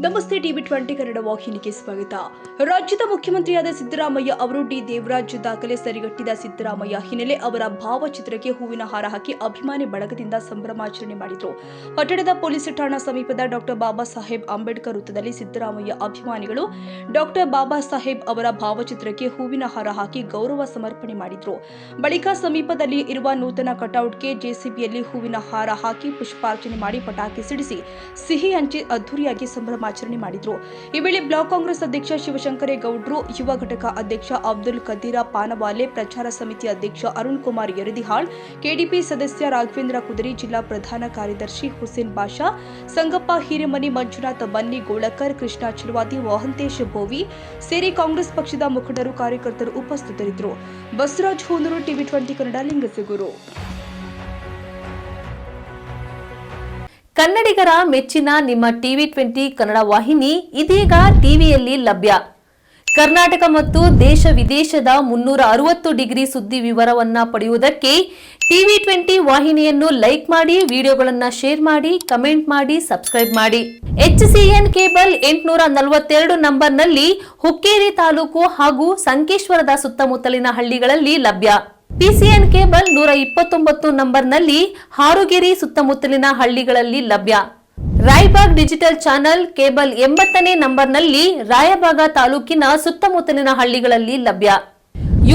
ನಮಸ್ತೆ ಟಿವಿ 20 ಕನ್ನಡ ವಾಹಿನಿಗೆ ಸ್ವಾಗತ. ರಾಜ್ಯದ ಮುಖ್ಯಮಂತ್ರಿಯಾದ ಸಿದ್ದರಾಮಯ್ಯ ಅವರು ಡಿ ದೇವರಾಜ್ ದಾಖಲೆ ಸರಿಗಟ್ಟಿದ ಸಿದ್ದರಾಮಯ್ಯ ಹಿನ್ನೆಲೆ ಅವರ ಭಾವಚಿತ್ರಕ್ಕೆ ಹೂವಿನ ಹಾರ ಹಾಕಿ ಅಭಿಮಾನಿ ಬಳಗದಿಂದ ಸಂಭ್ರಮಾಚರಣೆ ಮಾಡಿದರು. ಪಟ್ಟಣದ ಪೊಲೀಸ್ ಠಾಣಾ ಸಮೀಪದ ಡಾಕ್ಟರ್ ಬಾಬಾ ಸಾಹೇಬ್ ಅಂಬೇಡ್ಕರ್ ವೃತ್ತದಲ್ಲಿ ಸಿದ್ದರಾಮಯ್ಯ ಅಭಿಮಾನಿಗಳು ಡಾಕ್ಟರ್ ಬಾಬಾ ಸಾಹೇಬ್ ಅವರ ಭಾವಚಿತ್ರಕ್ಕೆ ಹೂವಿನ ಹಾರ ಹಾಕಿ ಗೌರವ ಸಮರ್ಪಣೆ ಮಾಡಿದರು. ಬಳಿಕ ಸಮೀಪದಲ್ಲಿ ಇರುವ ನೂತನ ಕಟೌಟ್ಗೆ ಜೆಸಿಬಿಯಲ್ಲಿ ಹೂವಿನ ಹಾರ ಹಾಕಿ ಪುಷ್ಪಾರ್ಚನೆ ಮಾಡಿ ಪಟಾಕಿ ಸಿಡಿಸಿ ಸಿಹಿ ಹಂಚಿ ಅದ್ದೂರಿಯಾಗಿ ಸಂಭ್ರಮಾಚರಣೆ ಮಾಡಿದರು. ಈ ವೇಳೆ ಬ್ಲಾಕ್ ಕಾಂಗ್ರೆಸ್ ಅಧ್ಯಕ್ಷ ಶಿವಶಂಕರೇಗೌಡರು, ಯುವ ಘಟಕ ಅಧ್ಯಕ್ಷ ಅಬ್ದುಲ್ ಕದೀರ ಪಾನವಾಲೆ, ಪ್ರಚಾರ ಸಮಿತಿ ಅಧ್ಯಕ್ಷ ಅರುಣ್ ಕುಮಾರ್ ಯರದಿಹಾಳ್, ಕೆಡಿಪಿ ಸದಸ್ಯ ರಾಘವೇಂದ್ರ ಕುದರಿ, ಜಿಲ್ಲಾ ಪ್ರಧಾನ ಕಾರ್ಯದರ್ಶಿ ಹುಸೇನ್ ಬಾಷಾ, ಸಂಗಪ್ಪ ಹಿರೇಮನಿ, ಮಂಜುನಾಥ್ ಬನ್ನಿ, ಗೋಳಕರ್, ಕೃಷ್ಣ ಚಿಲವಾದಿ, ಮೋಹಂತೇಶ್ ಬೋವಿ ಸೇರಿ ಕಾಂಗ್ರೆಸ್ ಪಕ್ಷದ ಮುಖಂಡರು, ಕಾರ್ಯಕರ್ತರು ಉಪಸ್ಥಿತರಿದ್ದರು. ಬಸವರಾಜ್ ಹೂನೂರು, ಟಿವಿ 20 ಕನ್ನಡ, ಲಿಂಗಸಗೂರು. ಕನ್ನಡಿಗರ ಮೆಚ್ಚಿನ ನಿಮ್ಮ ಟಿವಿ 20 ಕನ್ನಡ ವಾಹಿನಿ ಇದೀಗ ಟಿವಿಯಲ್ಲಿ ಲಭ್ಯ. ಕರ್ನಾಟಕ ಮತ್ತು ದೇಶ ವಿದೇಶದ 360 ಡಿಗ್ರಿ ಸುದ್ದಿ ವಿವರವನ್ನ ಪಡೆಯುವುದಕ್ಕೆ ಟಿವಿ 20 ವಾಹಿನಿಯನ್ನು ಲೈಕ್ ಮಾಡಿ, ವಿಡಿಯೋಗಳನ್ನು ಶೇರ್ ಮಾಡಿ, ಕಮೆಂಟ್ ಮಾಡಿ, ಸಬ್ಸ್ಕ್ರೈಬ್ ಮಾಡಿ. HCN ಕೇಬಲ್ 842 ನಂಬರ್ನಲ್ಲಿ ಹುಕ್ಕೇರಿ ತಾಲೂಕು ಹಾಗೂ ಸಂಕೇಶ್ವರದ ಸುತ್ತಮುತ್ತಲಿನ ಹಳ್ಳಿಗಳಲ್ಲಿ ಲಭ್ಯ. PCN ಕೇಬಲ್ 129 ನಂಬರ್ನಲ್ಲಿ ಹಾರುಗೆರೆ ಸುತ್ತಮುತ್ತಲಿನ ಹಳ್ಳಿಗಳಲ್ಲಿ ಲಭ್ಯ. ರಾಯಬಾಗ್ ಡಿಜಿಟಲ್ ಚಾನೆಲ್ ಕೇಬಲ್ 80ನೇ ನಂಬರ್ನಲ್ಲಿ ರಾಯಬಾಗ ತಾಲೂಕಿನ ಸುತ್ತಮುತ್ತಲಿನ ಹಳ್ಳಿಗಳಲ್ಲಿ ಲಭ್ಯ.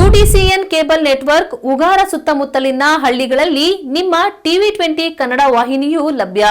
UDCN ಕೇಬಲ್ ನೆಟ್ವರ್ಕ್ ಉಗಾರ ಸುತ್ತಮುತ್ತಲಿನ ಹಳ್ಳಿಗಳಲ್ಲಿ ನಿಮ್ಮ ಟಿವಿ 20 ಕನ್ನಡ ವಾಹಿನಿಯೂ ಲಭ್ಯ.